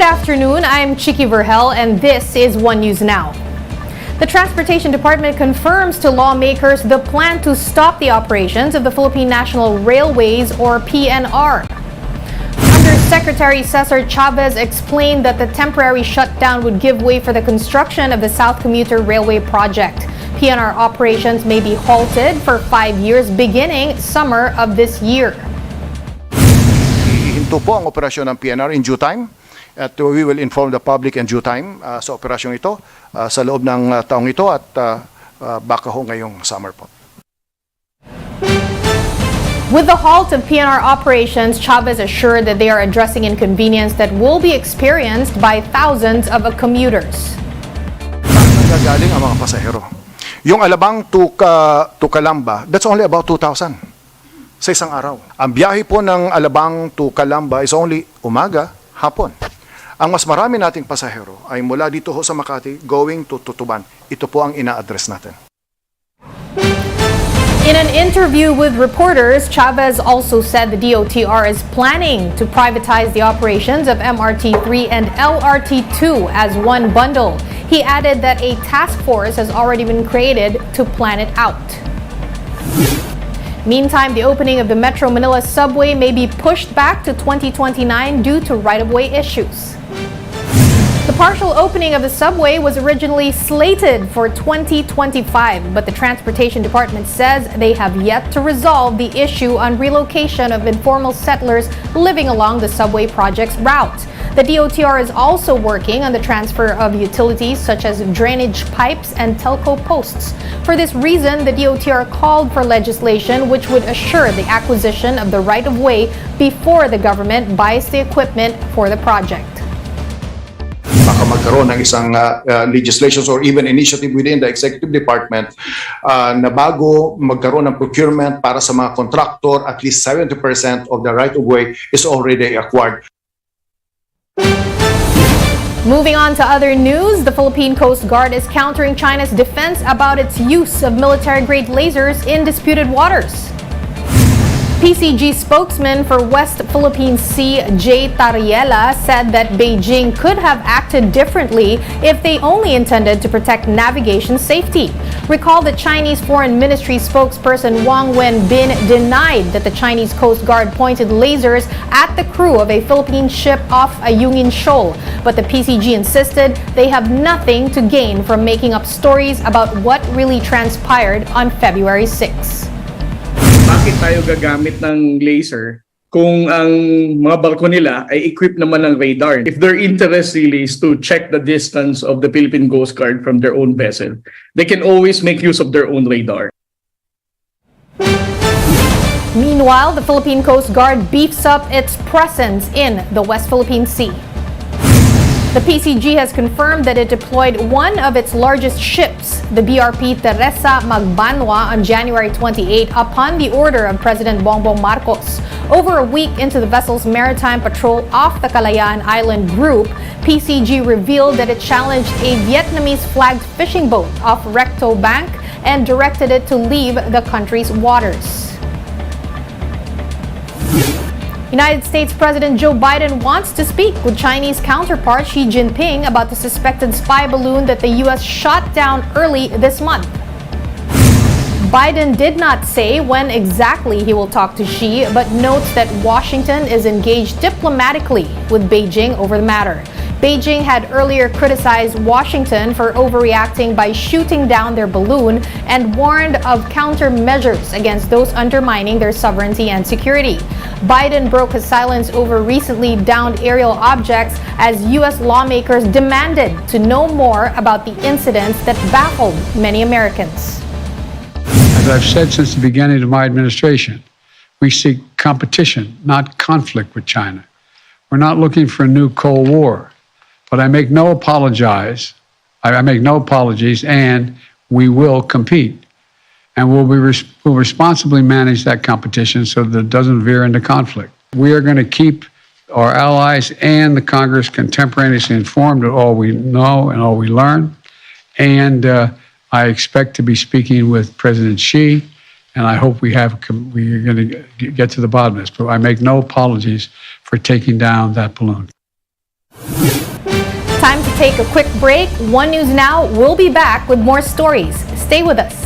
afternoon, I'm Chiki Verhel and this is One News Now. The Transportation Department confirms to lawmakers the plan to stop the operations of the Philippine National Railways or PNR. Undersecretary Cesar Chavez explained that the temporary shutdown would give way for the construction of the South Commuter Railway project. PNR operations may be halted for 5 years beginning summer of this year. Ihinto po ang operasyon ng PNR in due time at we will inform the public in due time sa operasyong ito sa loob ng taong ito at baka ho ngayong summer po. With the halt of PNR operations, Chavez assured that they are addressing inconvenience that will be experienced by thousands of commuters. Nagagaling ang mga pasahero. Yung Alabang to Calamba, that's only about 2,000 sa isang araw. Ang biyahe po ng Alabang to Calamba is only umaga, hapon. Ang mas marami nating pasahero ay mula dito ho sa Makati going to Tutuban. Ito po ang ina-address natin. In an interview with reporters, Chavez also said the DOTR is planning to privatize the operations of MRT-3 and LRT-2 as one bundle. He added that a task force has already been created to plan it out. Meantime, the opening of the Metro Manila subway may be pushed back to 2029 due to right-of-way issues. The partial opening of the subway was originally slated for 2025, but the Transportation Department says they have yet to resolve the issue on relocation of informal settlers living along the subway project's route. The DOTR is also working on the transfer of utilities such as drainage pipes and telco posts. For this reason, the DOTR called for legislation which would assure the acquisition of the right-of-way before the government buys the equipment for the project. Baka magkaroon ng isang legislations or even initiative within the executive department na bago magkaroon ng procurement para sa mga contractor, at least 70% of the right-of-way is already acquired. Moving on to other news, the Philippine Coast Guard is countering China's defense about its use of military-grade lasers in disputed waters. PCG spokesman for West Philippine Sea, Jay Tariela, said that Beijing could have acted differently if they only intended to protect navigation safety. Recall that Chinese Foreign Ministry spokesperson Wang Wenbin denied that the Chinese Coast Guard pointed lasers at the crew of a Philippine ship off Ayungin Shoal. But the PCG insisted they have nothing to gain from making up stories about what really transpired on February 6. Bakit tayo gagamit ng laser kung ang mga barko nila ay equipped naman ng radar? If their interest really is to check the distance of the Philippine Coast Guard from their own vessel, they can always make use of their own radar. Meanwhile, the Philippine Coast Guard beefs up its presence in the West Philippine Sea. The PCG has confirmed that it deployed one of its largest ships, the BRP Teresa Magbanwa, on January 28 upon the order of President Bongbong Marcos. Over a week into the vessel's maritime patrol off the Kalayaan Island group, PCG revealed that it challenged a Vietnamese-flagged fishing boat off Recto Bank and directed it to leave the country's waters. United States President Joe Biden wants to speak with Chinese counterpart Xi Jinping about the suspected spy balloon that the U.S. shot down early this month. Biden did not say when exactly he will talk to Xi, but notes that Washington is engaged diplomatically with Beijing over the matter. Beijing had earlier criticized Washington for overreacting by shooting down their balloon and warned of countermeasures against those undermining their sovereignty and security. Biden broke his silence over recently downed aerial objects as U.S. lawmakers demanded to know more about the incidents that baffled many Americans. As I've said since the beginning of my administration, we seek competition, not conflict with China. We're not looking for a new Cold War. But I make no apologies, and we will compete. And we'll responsibly manage that competition so that it doesn't veer into conflict. We are going to keep our allies and the Congress contemporaneously informed of all we know and all we learn. And I expect to be speaking with President Xi, and I hope we are going to get to the bottom of this. But I make no apologies for taking down that balloon. Time to take a quick break. One News Now will be back with more stories. Stay with us.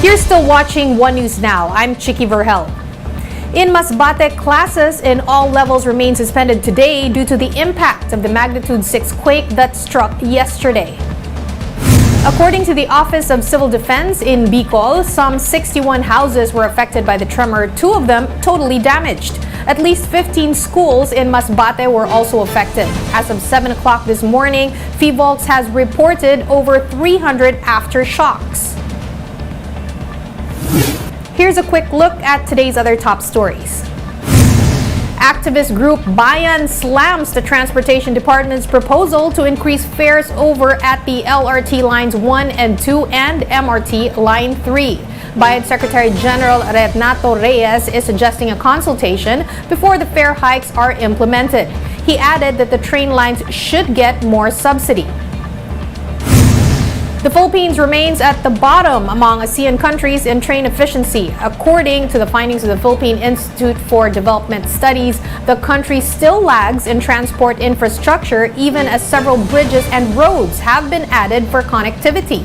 You're still watching One News Now. I'm Chiki Verhel. In Masbate, classes in all levels remain suspended today due to the impact of the magnitude 6 quake that struck yesterday. According to the Office of Civil Defense in Bicol, some 61 houses were affected by the tremor, 2 of them totally damaged. At least 15 schools in Masbate were also affected. As of 7 o'clock this morning, PHIVOLCS has reported over 300 aftershocks. Here's a quick look at today's other top stories. Activist group Bayan slams the Transportation Department's proposal to increase fares over at the LRT Lines 1 and 2 and MRT Line 3. Bayan Secretary General Renato Reyes is suggesting a consultation before the fare hikes are implemented. He added that the train lines should get more subsidy. The Philippines remains at the bottom among ASEAN countries in train efficiency. According to the findings of the Philippine Institute for Development Studies, the country still lags in transport infrastructure even as several bridges and roads have been added for connectivity.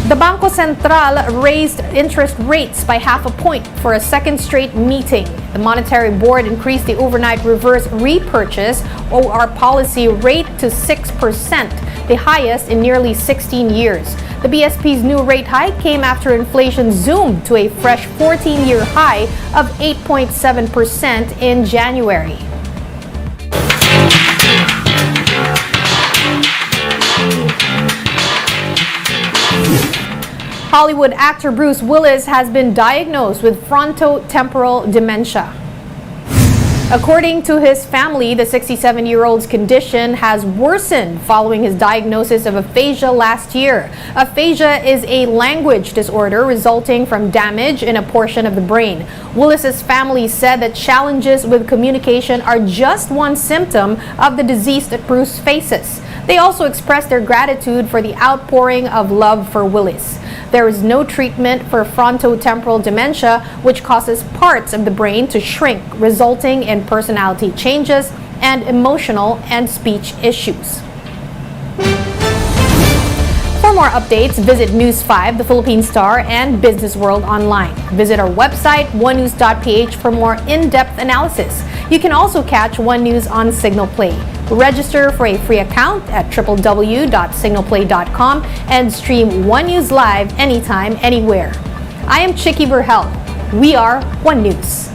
The Bangko Sentral raised interest rates by half a point for a second straight meeting. The Monetary Board increased the overnight reverse repurchase (OR) policy rate to 6%, the highest in nearly 16 years. The BSP's new rate hike came after inflation zoomed to a fresh 14-year high of 8.7% in January. Hollywood actor Bruce Willis has been diagnosed with frontotemporal dementia. According to his family, the 67-year-old's condition has worsened following his diagnosis of aphasia last year. Aphasia is a language disorder resulting from damage in a portion of the brain. Willis's family said that challenges with communication are just one symptom of the disease that Bruce faces. They also expressed their gratitude for the outpouring of love for Willis. There is no treatment for frontotemporal dementia, which causes parts of the brain to shrink, resulting in personality changes and emotional and speech issues. For more updates, visit News 5, The Philippine Star, and Business World online. Visit our website, onenews.ph, for more in-depth analysis. You can also catch One News on Signal Play. Register for a free account at www.signalplay.com and stream One News live anytime, anywhere. I am Chicky Burhel. We are One News.